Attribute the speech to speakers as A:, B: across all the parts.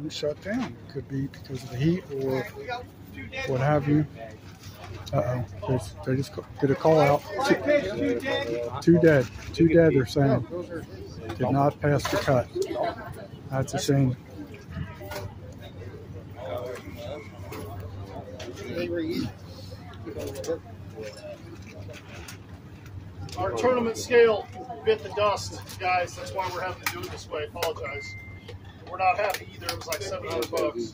A: Shut down. Could be because of the heat or what have you. They just did a call out. Two dead. Two dead, they're saying. Did not pass the cut. That's a shame.
B: Our tournament scale bit the dust, guys. That's why we're having to do it this way. Apologize. We're not happy either. It was like $700.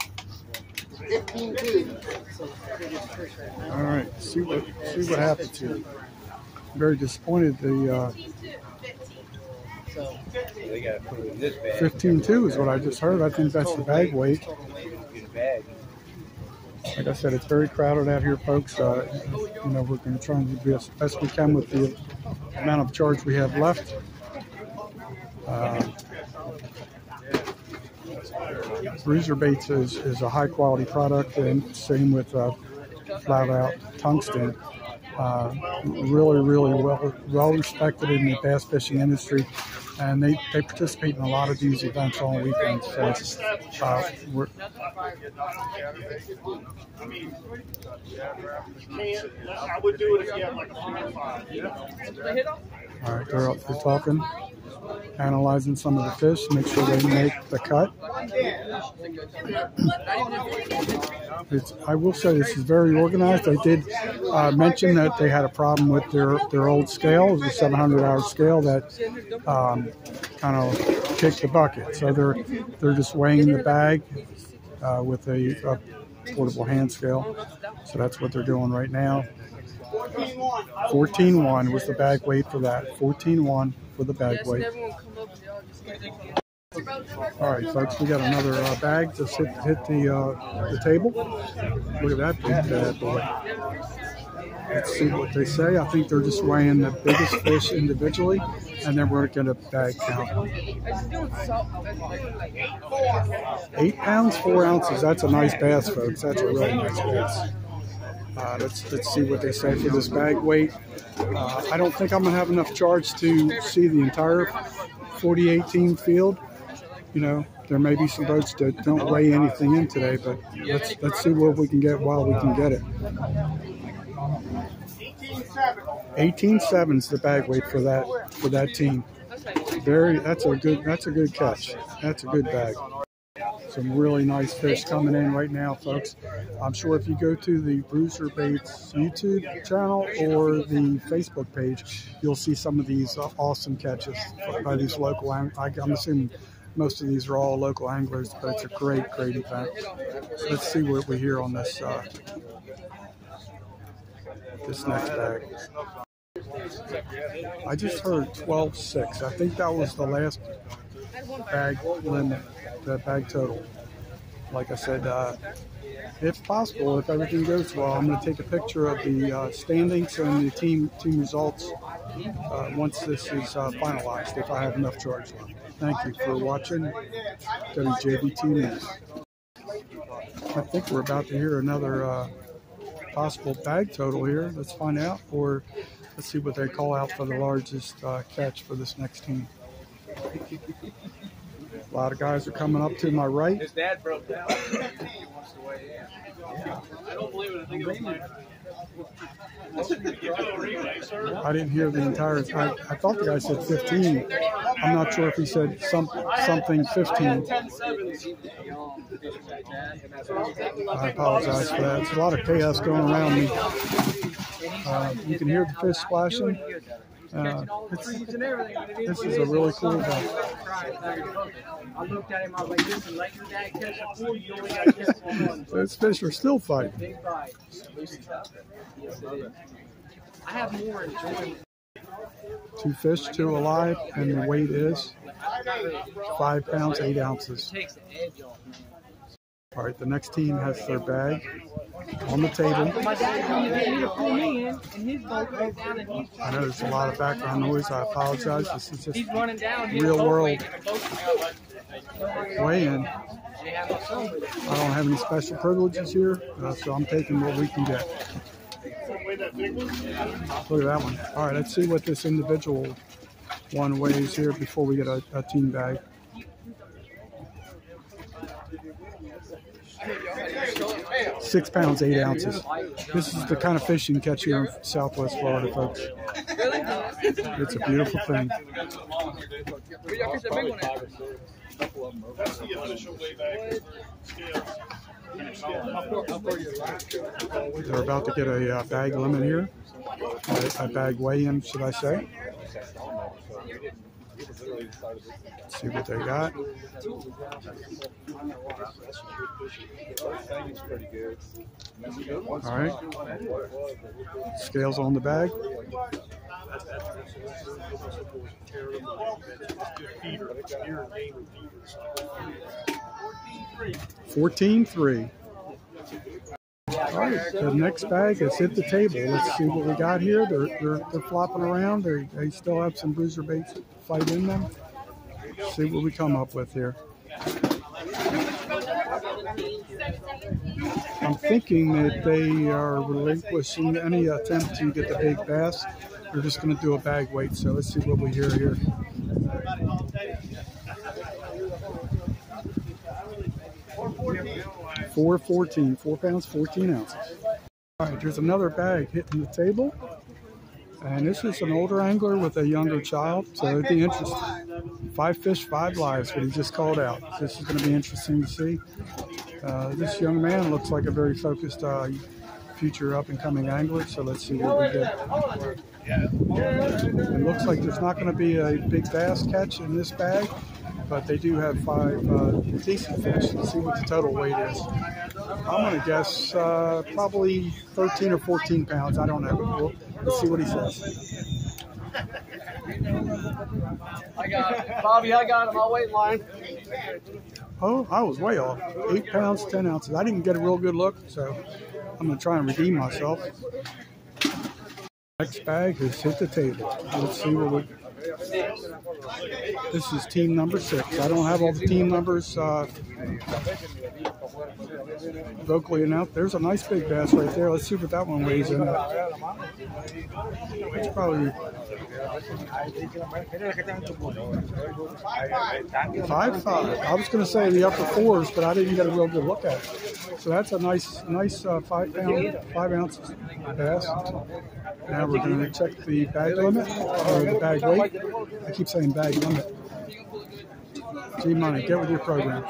C: 15-2.
A: All right, see what happens here. I'm very disappointed. The 15-2 is what I just heard. I think that's the bag weight. Like I said, it's very crowded out here, folks. We're going to try and do as best we can with the amount of charge we have left. Bruiser baits is a high quality product, and same with flat out tungsten. Really well respected in the bass fishing industry, and they participate in a lot of these events on weekends. So
B: I would do it if you had like a 4-5.
A: All right, they're talking, analyzing some of the fish, make sure they make the cut. I will say this is very organized. I did mention that they had a problem with their old scale. It was a 700-hour scale that kind of kicked the bucket. So they're just weighing the bag with a portable hand scale. So that's what they're doing right now. 14.1 was the bag weight for that. 14.1 for the bag weight. All right, folks, we got another bag just hit the table. Look at that big bad boy. Let's see what they say. I think they're just weighing the biggest fish individually, and then we're going to bag count. 8 pounds, 4 ounces. That's a nice bass, folks. That's a really nice bass. Let's see what they say for this bag weight. I don't think I'm going to have enough charge to see the entire 4018 field. There may be some boats that don't weigh anything in today, but let's see what we can get while we can get it. 18.7 is the bag weight for that team. That's a good catch. That's a good bag. Some really nice fish coming in right now, folks. I'm sure if you go to the Bruiser Baits YouTube channel or the Facebook page, you'll see some of these awesome catches by these local anglers. I'm assuming most of these are all local anglers, but it's a great event. Let's see what we hear on this next bag. I just heard 12.6. I think that was the last bag limit, the bag total. Like I said, if possible, if everything goes well, I'm going to take a picture of the standings and the team results once this is finalized, if I have enough charge left. Thank you for watching WJBT News. I think we're about to hear another possible bag total here. Let's find out, or let's see what they call out for the largest catch for this next team. A lot of guys are coming up to my right.
D: His dad broke down. He wants to weigh in. I don't believe it. I think it was
A: I didn't hear the entire. I thought the guy said 15. I'm not sure if he said something 15. I apologize for that. There's a lot of chaos going around me. You can hear the fish splashing. This is a really cool event.
D: I looked at him, I was like, listen, let your dad catch a 4, you only got to catch one.
A: Those fish are still fighting.
D: Big bite. I have more enjoyment.
A: 2 fish, 2 alive, and the weight is 5 pounds, 8 ounces. All right, the next team has their bag on the table.
D: My dad told me to pull me in, and his boat broke down, and he's
A: I know there's a lot of background noise. I apologize. This is just
D: real
A: world weigh-in. I don't have any special privileges here, so I'm taking what we can get. Look at that one. All right, let's see what this individual one weighs here before we get a team bag. 6 pounds, 8 ounces. This is the kind of fish you can catch here in Southwest Florida, folks. It's a beautiful thing.
B: That's the official way back scales.
A: They're about to get a bag limit here, a bag weigh-in, should I say. Let's see what they got. All right. Scales on the bag. 14.3. All right, the next bag has hit the table. Let's see what we got here. They're flopping around. They still have some bruiser baits fight in them. Let's see what we come up with here. I'm thinking that they are relinquishing any attempt to get the big bass. They're just going to do a bag weight. So let's see what we hear here. $4.14, 4 pounds, 14 ounces. All right, there's another bag hitting the table. And this is an older angler with a younger child, so it'd be interesting. 5 fish, 5 lives, what he just called out. This is going to be interesting to see. This young man looks like a very focused future up-and-coming angler, so let's see what we get. It looks like there's not going to be a big bass catch in this bag, but they do have 5 decent fish. Let's see what the total weight is. I'm going to guess probably 13 or 14 pounds. I don't know. Let's see what he says.
D: I got it. Bobby, I got him. I'll wait in line.
A: Oh, I was way off. 8 pounds, 10 ounces. I didn't get a real good look, so I'm going to try and redeem myself. Next bag has hit the table. Let's see what we... This is team number 6. I don't have all the team numbers vocally announced. There's a nice big bass right there. Let's see what that one weighs in. It's probably 5.5. I was going to say the upper 4s, but I didn't get a real good look at it. So that's a nice 5 pound, 5 ounces bass. Now we're going to check the bag limit, or the bag weight. I keep saying bag limit. G-Money, get with your program.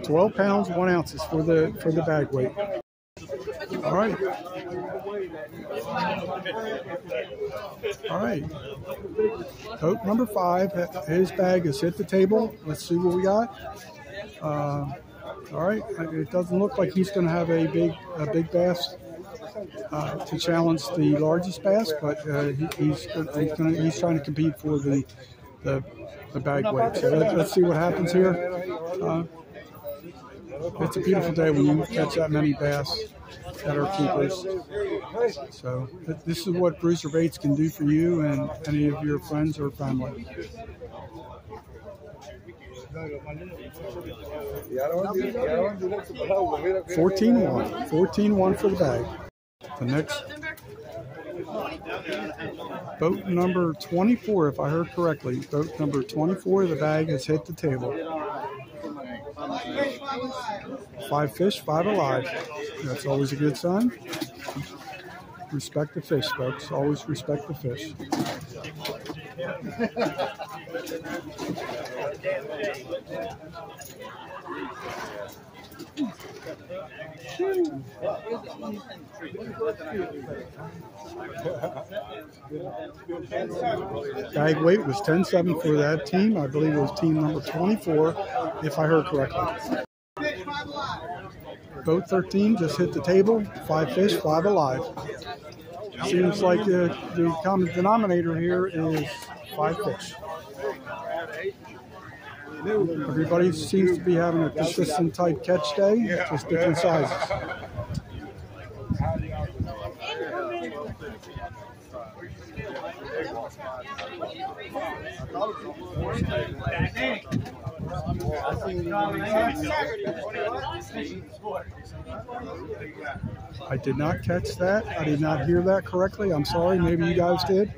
A: 12 pounds, 1 ounces for the bag weight. All right. All right. Coat number 5, his bag has hit the table. Let's see what we got. All right. It doesn't look like he's going to have a big bass to challenge the largest bass, but he's trying to compete for the bag weight. So let's see what happens here. It's a beautiful day when you catch that many bass that are keepers. So this is what bruiser baits can do for you and any of your friends or family. 14-1. 14-1 for the bag. The next boat number 24, if I heard correctly. Boat number 24, the bag has hit the table. 5 fish, 5 alive. That's always a good sign. Respect the fish, folks. Always respect the fish. Bag weight was 10.7 for that team. I believe it was team number 24, if I heard correctly. Boat 13 just hit the table. 5 fish, 5 alive. Seems like the common denominator here is 5 fish. Everybody seems to be having a consistent type catch day, just different sizes. I did not catch that. I did not hear that correctly. I'm sorry. Maybe you guys did.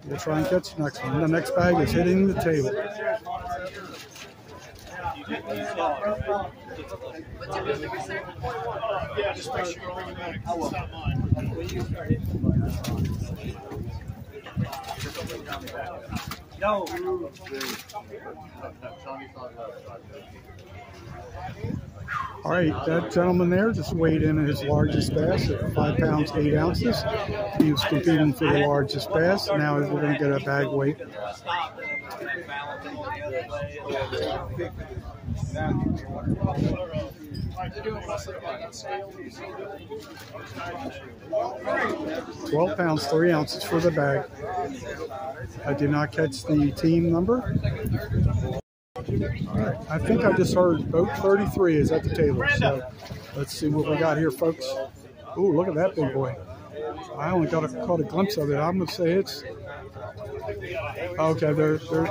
A: We'll try and catch the next one. The next bag is hitting the table.
B: Yeah, just make sure you're on the back. It's not mine.
D: No.
A: All right, that gentleman there just weighed in his largest bass at 5 pounds 8 ounces. He was competing for the largest bass. Now we're going to get a bag weight. 12 pounds 3 ounces for the bag. I did not catch the team number. All right, I think I just heard boat 33 is at the table. So let's see what we got here, folks. Ooh, look at that big boy. I only caught a glimpse of it. I'm going to say it's okay.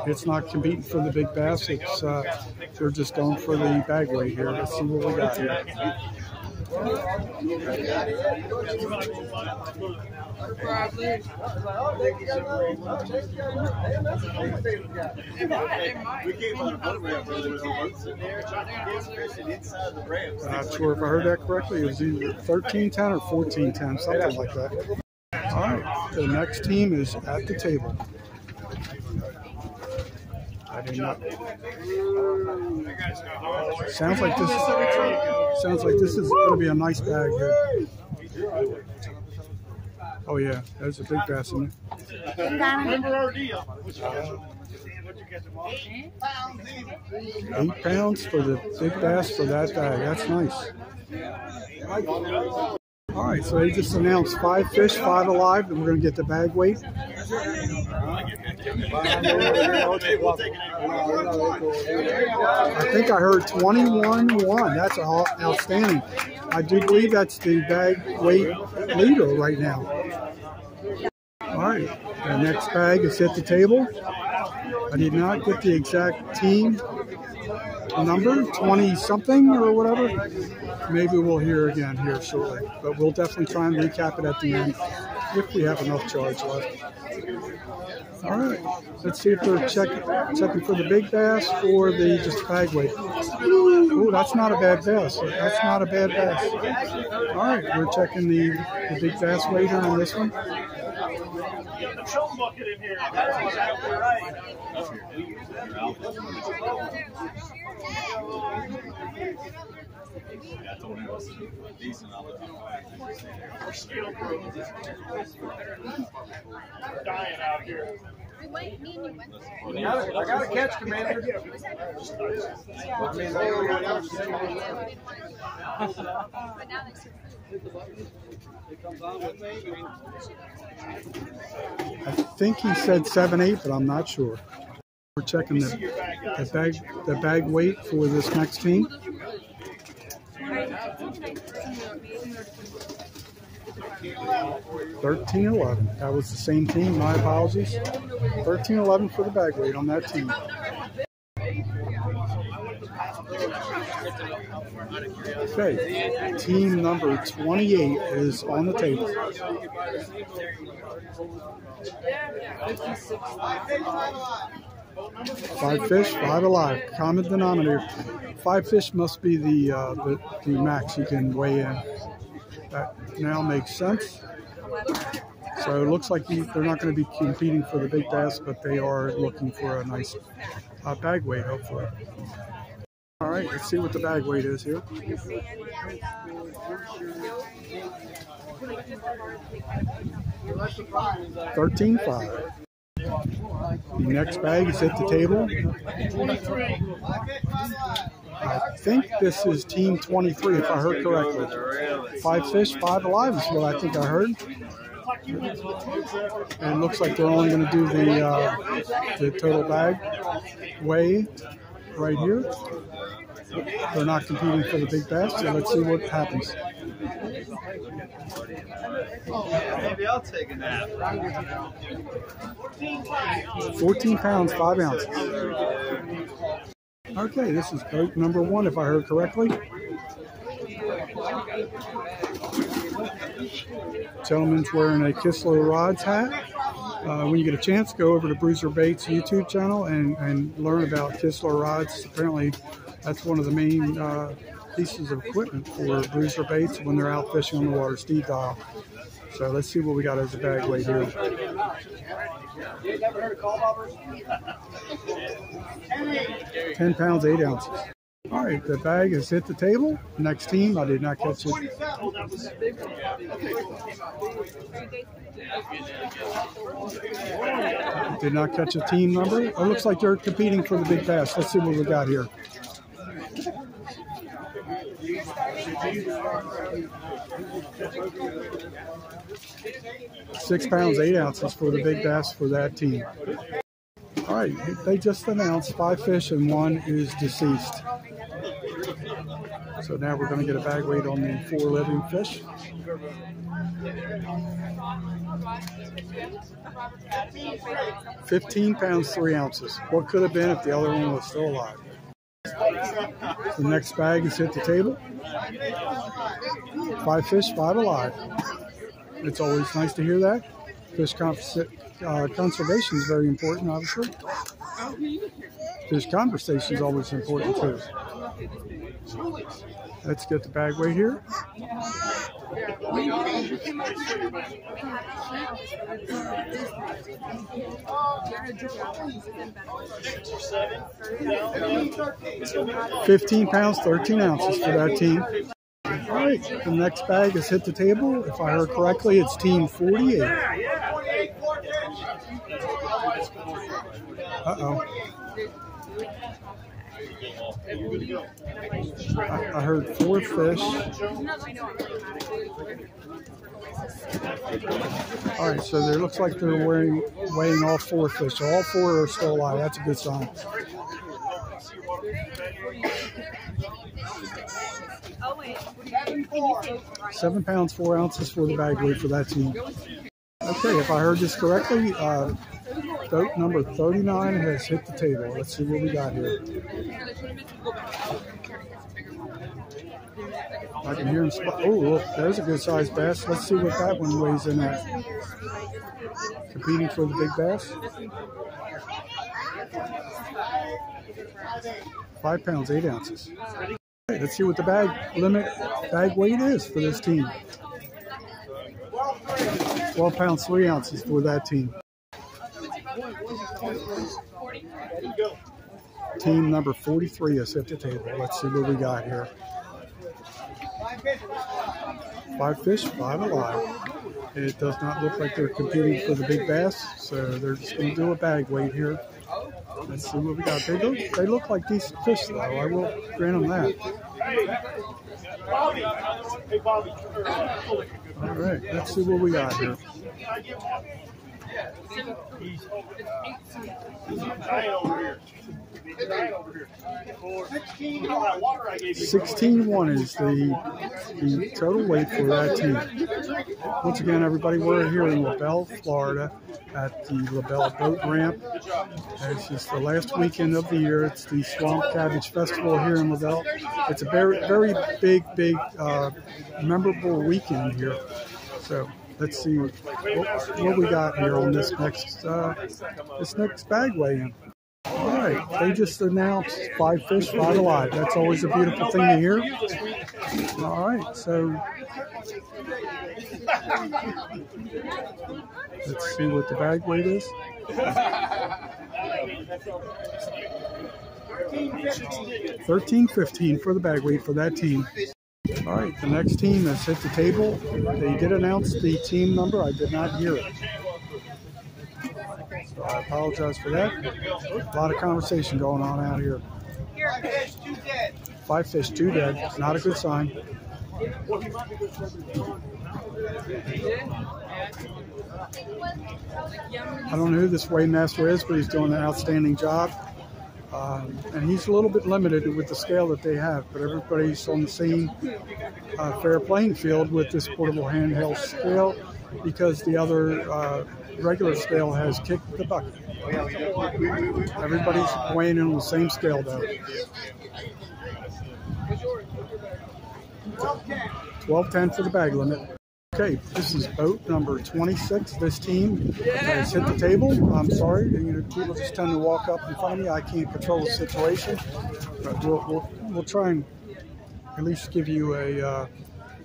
A: It's not competing for the big bass. It's they're just going for the bag weight here. Let's see what we got here. Not sure if I heard that correctly. It was either 13-10 or 14-10, something like that. All right, the next team is at the table. I did not. Sounds like this is going to be a nice bag here. Oh yeah, there's a big bass in there.
B: Remember our deal.
A: 8 pounds for the big bass for that bag. That's nice. All right, so they just announced 5 fish, 5 alive, and we're going to get the bag weight. I think I heard 21-1. That's outstanding. I do believe that's the bag weight leader right now. All right, the next bag is at the table. I did not get the exact team number, 20-something or whatever. Maybe we'll hear again here shortly, but we'll definitely try and recap it at the end if we have enough charge left. All right, let's see if they're checking for the big bass or the just bag weight. Ooh, that's not a bad bass. That's not a bad bass. All right, we're checking the big bass weight on this one.
B: Get the chum bucket in here. We're scale broke. Dying out here.
E: I
D: got a catch, Commander.
A: I think he said 7-8, but I'm not sure. We're checking the bag weight for this next team. 13-11. That was the same team. My apologies. 13-11 for the bag weight on that team. Okay, team number 28 is on the table. Five fish, 5 alive. Common denominator. 5 fish must be the max you can weigh in. That now makes sense. So it looks like they're not going to be competing for the big bass, but they are looking for a nice bag weight, hopefully. All right, let's see what the bag weight is here. 13.5. The next bag is at the table. I think this is team 23, if I heard correctly. 5 fish, 5 alive is what I think I heard. And it looks like they're only going to do the total bag weigh right here. They're not competing for the big bass, so let's see what happens.
D: Maybe I'll take a nap.
A: 14 pounds, 5 ounces. Okay, this is boat number 1, if I heard correctly. Gentleman's wearing a Kistler Rods hat. When you get a chance, go over to Bruiser Baits YouTube channel and learn about Kistler rods. Apparently, that's one of the main pieces of equipment for Bruiser Baits when they're out fishing on the water, Steve dial. So let's see what we got as a bag weight here. 10 pounds, 8 ounces. All right, the bag has hit the table. Next team, I did not catch it. Did not catch a team number. It looks like they're competing for the big bass. Let's see what we got here. £6 pounds, 8 ounces for the big bass for that team. All right, they just announced 5 fish and 1 is deceased. So now we're going to get a bag weight on the 4 living fish. £15 pounds, 3 ounces. What could have been if the other one was still alive? The next bag has hit the table. 5 fish, 5 alive. It's always nice to hear that. Fish conservation is very important, obviously. Fish conversation is always important, too. Let's get the bag weight here. £15 pounds, 13 ounces for that team. All right, the next bag has hit the table. If I heard correctly, it's team 48. Uh-oh. I heard 4 fish. All right, so it looks like they're weighing all 4 fish. All 4 are still alive. That's a good sign. £7 pounds, 4 ounces for the bag weight for that team. Okay, if I heard this correctly, boat number 39 has hit the table. Let's see what we got here. I can hear him. Oh, look, there's a good sized bass. Let's see what that one weighs in at. Competing for the big bass. 5 pounds, 8 ounces. Okay, let's see what the bag weight is for this team. 12 pounds, 3 ounces for that team. Team number 43 has hit the table. Let's see what we got here. 5 fish, 5 alive. It does not look like they're competing for the big bass, so they're just going to do a bag weight here. Let's see what we got. They look like decent fish, though. I will grant them that. All right, let's see what we got here. 16-1 is the total weight for that team. Once again, everybody, we're here in LaBelle, Florida, at the LaBelle Boat Ramp. This is the last weekend of the year. It's the Swamp Cabbage Festival here in LaBelle. It's a very, very big, memorable weekend here. So let's see what we got here on this next bag weigh-in. All right, they just announced 5 fish, 5 alive. That's always a beautiful thing to hear. All right, so let's see what the bag weight is. 13.15 for the bag weight for that team. All right, the next team has hit the table. They did announce the team number. I did not hear it. So I apologize for that. A lot of conversation going on out here. 5 fish, 2 dead. Not a good sign. I don't know who this weighmaster is, but he's doing an outstanding job. And he's a little bit limited with the scale that they have, but everybody's on the same fair playing field with this portable handheld scale because the other regular scale has kicked the bucket. Everybody's weighing in on the same scale, though. 12.10 for the bag limit. Okay, this is boat number 26. This team has hit the table. I'm sorry, people just tend to walk up in front of me. I can't control the situation, but we'll try and at least give you a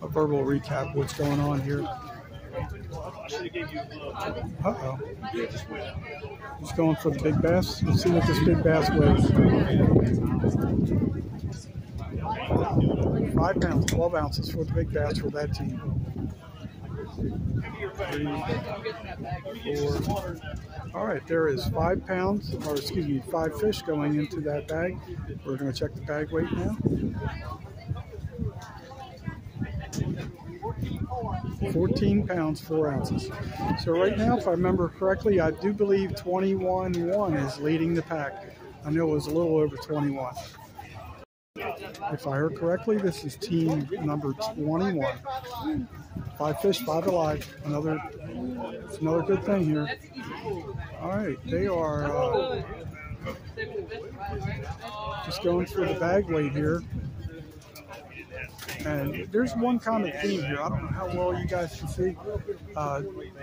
A: verbal recap of what's going on here. Uh-oh. He's going for the big bass. Let's see what this big bass weighs. 5 pounds, 12 ounces for the big bass for that team. 3, 4. All right, there is 5 pounds, or excuse me, 5 fish going into that bag. We're going to check the bag weight now. 14 pounds, 4 ounces. So right now, if I remember correctly, I do believe 21-1 is leading the pack. I know it was a little over 21. If I heard correctly, this is team number 21. 5 fish, 5 alive. It's another good thing here. All right, they are just going for the bag weight here. And there's one common theme here. I don't know how well you guys can see.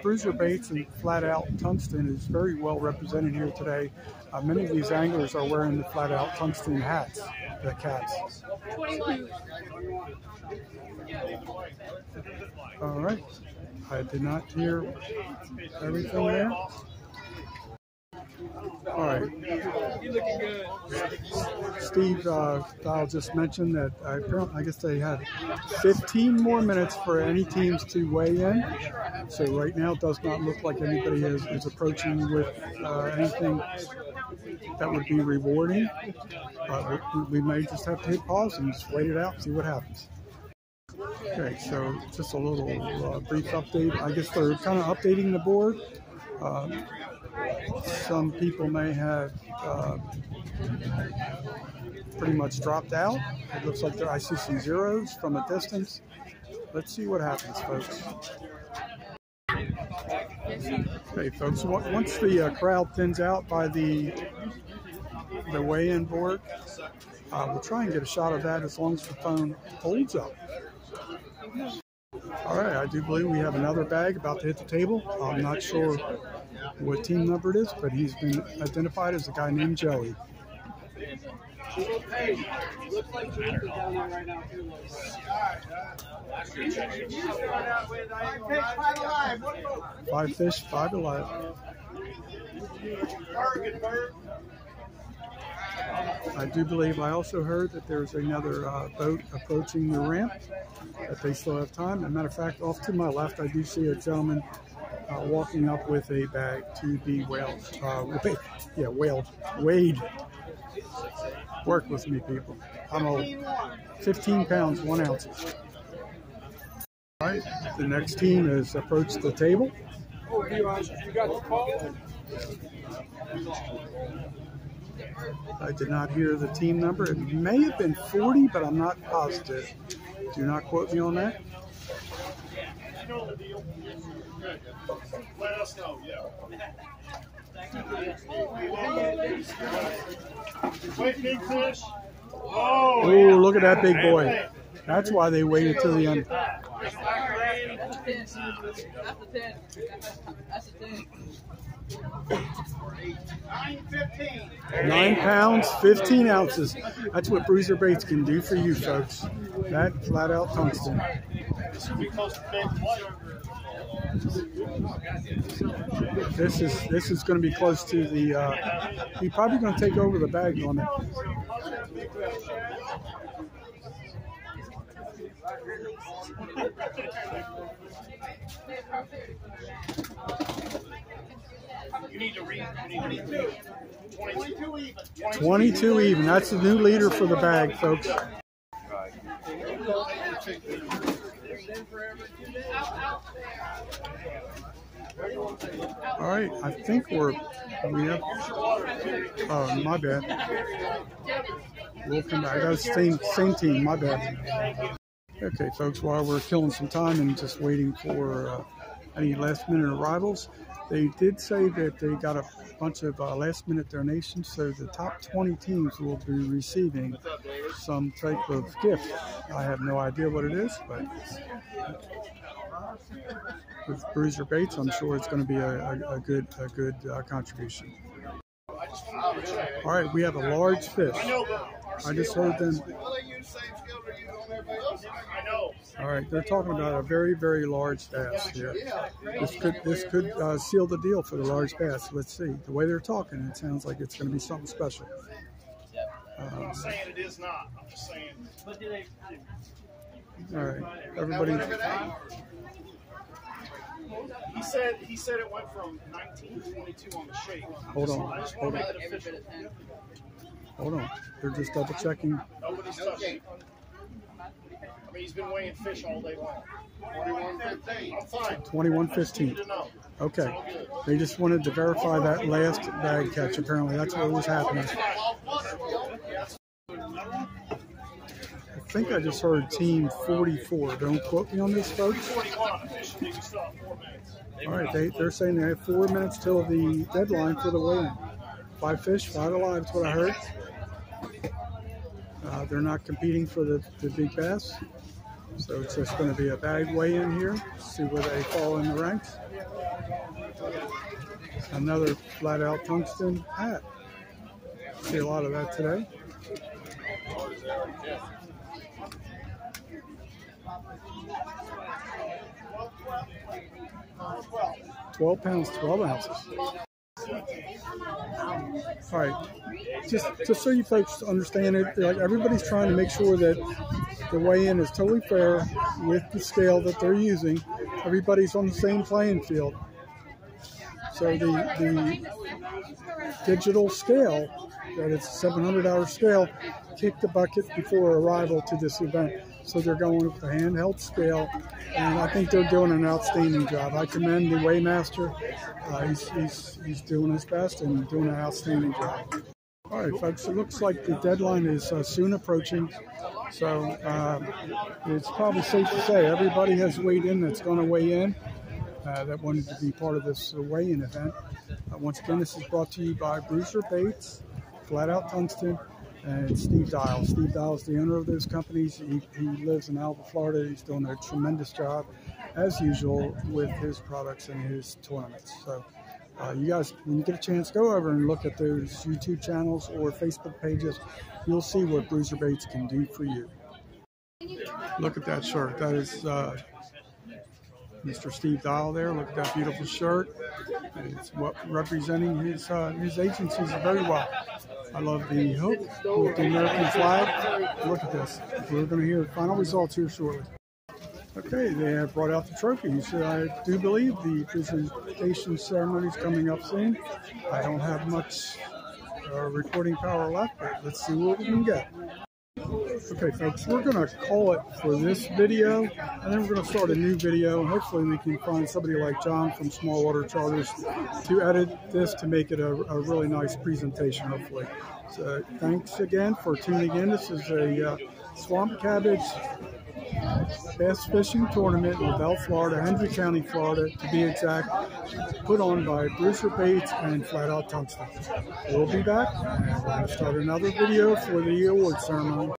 A: Bruiser baits and flat out tungsten is very well represented here today. Many of these anglers are wearing the flat out tungsten hats, the caps. All right, I did not hear everything there. All right. Steve Dial just mentioned that I guess they had 15 more minutes for any teams to weigh in. So right now it does not look like anybody is approaching with anything that would be rewarding. We may just have to hit pause and just wait it out and see what happens. Okay, so just a little brief update. I guess they're kind of updating the board. Some people may have pretty much dropped out. It looks like I see some zeros from a distance. Let's see what happens, folks. Okay, folks, once the crowd thins out by the weigh-in board, we'll try and get a shot of that as long as the phone holds up. All right, I do believe we have another bag about to hit the table. I'm not sure what team number it is, but he's been identified as a guy named Joey. 5 fish, 5 alive. I do believe I also heard that there's another boat approaching the ramp, that they still have time. As a matter of fact, off to my left, I do see a gentleman walking up with a bag to be weighed. Work with me, people. I'm old. 15 pounds, 1 ounce. All right, the next team has approached the table. I did not hear the team number. It may have been 40, but I'm not positive. Do not quote me on that.
B: Let us know, yeah. Wait, big fish. Oh,
A: yeah. Look at that big boy. That's why they waited till the end.
D: That's a 10.
A: 9 pounds, 15 ounces. That's what Bruiser Baits can do for you, folks. That flat out tungsten. This is going to be close to the. He's probably going to take over the bag limit.
B: You need to read
A: 22 even. That's the new leader for the bag, folks. All right, I think we have. Oh, my bad. We'll come back. That's the same team. My bad. Okay, folks. While we're killing some time and just waiting for any last-minute arrivals, they did say that they got a bunch of last-minute donations, so the top 20 teams will be receiving some type of gift. I have no idea what it is, but with Bruiser Baits, I'm sure it's going to be a good contribution. All right, we have a large fish. I just heard them. All right, they're talking about a very, very large bass here. This could seal the deal for the large bass. Let's see. The way they're talking, it sounds like it's going to be something special.
B: I'm not saying it is not. I'm just saying.
A: All right, everybody.
B: He said it went from 19 to 22 on the shake.
A: Hold on. Hold on. They're just double checking.
B: Nobody's touching. I mean, he's been weighing fish all day long. 21.15. I'm fine.
A: 21.15. Okay. They just wanted to verify that last bag catch. Apparently, that's what was happening. I think I just heard team 44. Don't quote me on this, folks. All right, they're saying they have 4 minutes till the deadline for the weigh-in. 5 fish, 5 alive. That's what I heard. They're not competing for the big bass, so it's just going to be a bag weigh-in here. See where they fall in the ranks. Another flat-out tungsten hat. See a lot of that today. 12 pounds, 12 ounces. All right, just so you folks understand it, like everybody's trying to make sure that the weigh-in is totally fair with the scale that they're using. Everybody's on the same playing field. So the digital scale, that it's a 700-hour scale, kicked the bucket before arrival to this event. So they're going with the handheld scale, and I think they're doing an outstanding job. I commend the weighmaster. He's doing his best and doing an outstanding job. All right, folks, it looks like the deadline is soon approaching. So it's probably safe to say everybody has weighed in that's going to weigh in, that wanted to be part of this weigh-in event. Once again, this is brought to you by Bruiser Baits, Flat Out Tungsten, and Steve Dial. Steve Dial is the owner of those companies. He lives in Alva, Florida. He's doing a tremendous job, as usual, with his products and his tournaments. So you guys, when you get a chance, go over and look at those YouTube channels or Facebook pages. You'll see what Bruiser Baits can do for you. Look at that shirt. That is Mr. Steve Dial there. Look at that beautiful shirt. It's representing his agencies very well. I love the hook with the American flag. Look at this. We're going to hear final results here shortly. Okay, they have brought out the trophies. I do believe the presentation ceremony is coming up soon. I don't have much recording power left, but let's see what we can get. Okay, folks, we're going to call it for this video, and then we're going to start a new video, and hopefully we can find somebody like John from Small Water Charters to edit this to make it a really nice presentation, hopefully. So thanks again for tuning in. This is a Swamp Cabbage bass fishing tournament in Bell, Florida, Hendry County, Florida, to be exact, put on by Bruiser Baits and Flat Out Tungsten. We'll be back, and we're going to start another video for the award ceremony.